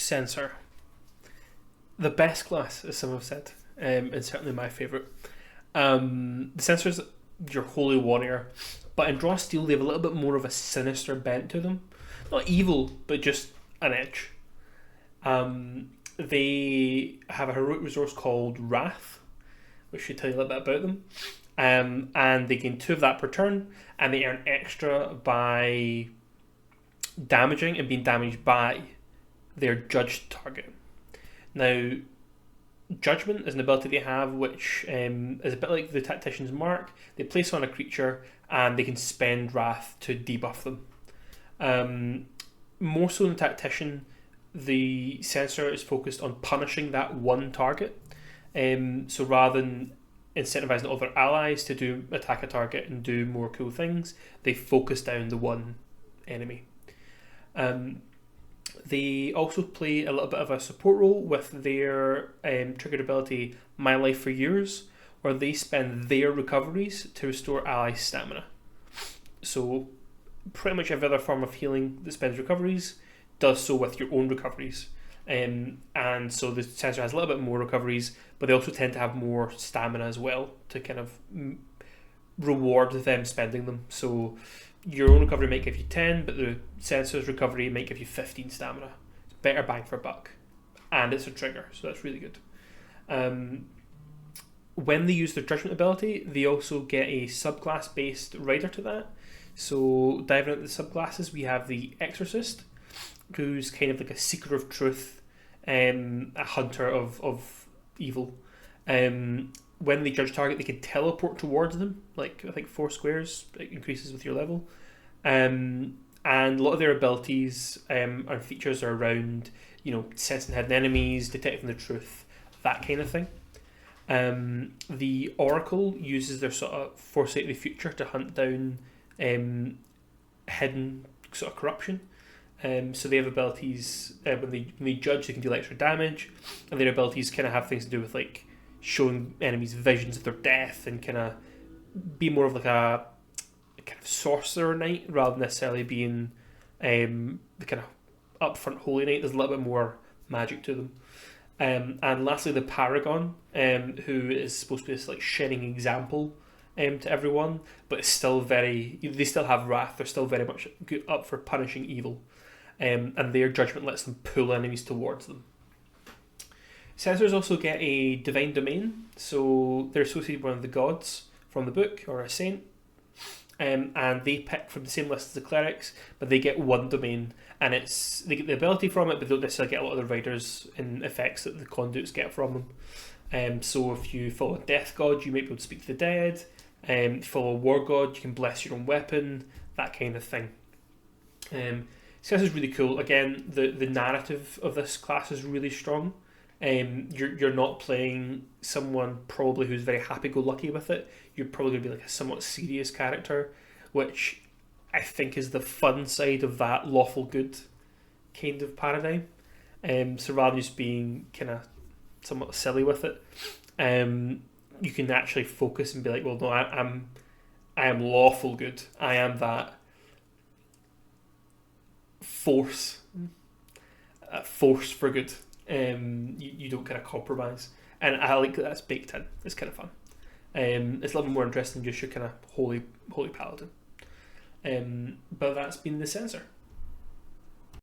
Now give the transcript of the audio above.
Censor. The best class, as some have said, and certainly my favourite. The Censor's your holy warrior, but in Draw Steel they have a little bit more of a sinister bent to them. Not evil, but just an edge. They have a heroic resource called Wrath, which should tell you a little bit about them. And they gain 2 of that per turn, and they earn extra by damaging and being damaged by their judged target. Now, Judgment is an ability they have which is a bit like the Tactician's Mark. They place on a creature and they can spend Wrath to debuff them. More so than Tactician, the Censor is focused on punishing that one target. So rather than incentivizing all their allies to attack a target and do more cool things, they focus down the one enemy. They also play a little bit of a support role with their triggered ability My Life for Yours, where they spend their recoveries to restore allies' stamina. So pretty much every other form of healing that spends recoveries does so with your own recoveries. And so the Censor has a little bit more recoveries, but they also tend to have more stamina as well to kind of reward them spending them. So your own recovery might give you 10, but the Censor's recovery might give you 15 stamina. It's better bang for buck. And it's a trigger, so that's really good. When they use their Judgment ability, they also get a subclass based rider to that. So diving into the subclasses, we have the Exorcist, who's kind of like a seeker of truth, a hunter of evil. When they judge target, they can teleport towards them, like I think 4 squares. It increases with your level. And a lot of their abilities and features are around, sensing hidden enemies, detecting the truth, that kind of thing. The Oracle uses their sort of foresight of the future to hunt down hidden sort of corruption. So they have abilities when they judge, they can deal extra damage, and their abilities kind of have things to do with like showing enemies visions of their death and kind of be more of like a kind of sorcerer knight rather than necessarily being the kind of upfront holy knight. There's a little bit more magic to them. And lastly, the Paragon, who is supposed to be this like shining example to everyone, but it's still they still have wrath. They're still very much up for punishing evil, and their judgment lets them pull enemies towards them. Censors also get a divine domain, so they're associated with one of the gods from the book or a saint, and they pick from the same list as the clerics, but they get one domain, and they get the ability from it, but they don't necessarily get a lot of the riders and effects that the conduits get from them. So if you follow a death god, you might be able to speak to the dead. If you follow a war god, you can bless your own weapon, that kind of thing. So this is really cool. Again, the narrative of this class is really strong. You're not playing someone probably who's very happy-go-lucky with it. You're probably going to be like a somewhat serious character, which I think is the fun side of that lawful good kind of paradigm. So rather than just being kind of somewhat silly with it, you can actually focus and be like, well, no, I am lawful good. I am that force for good. You don't kind of compromise, and I like that that's baked in. It's kind of fun. It's a little bit more interesting than just your kind of holy paladin. But that's been the Censor.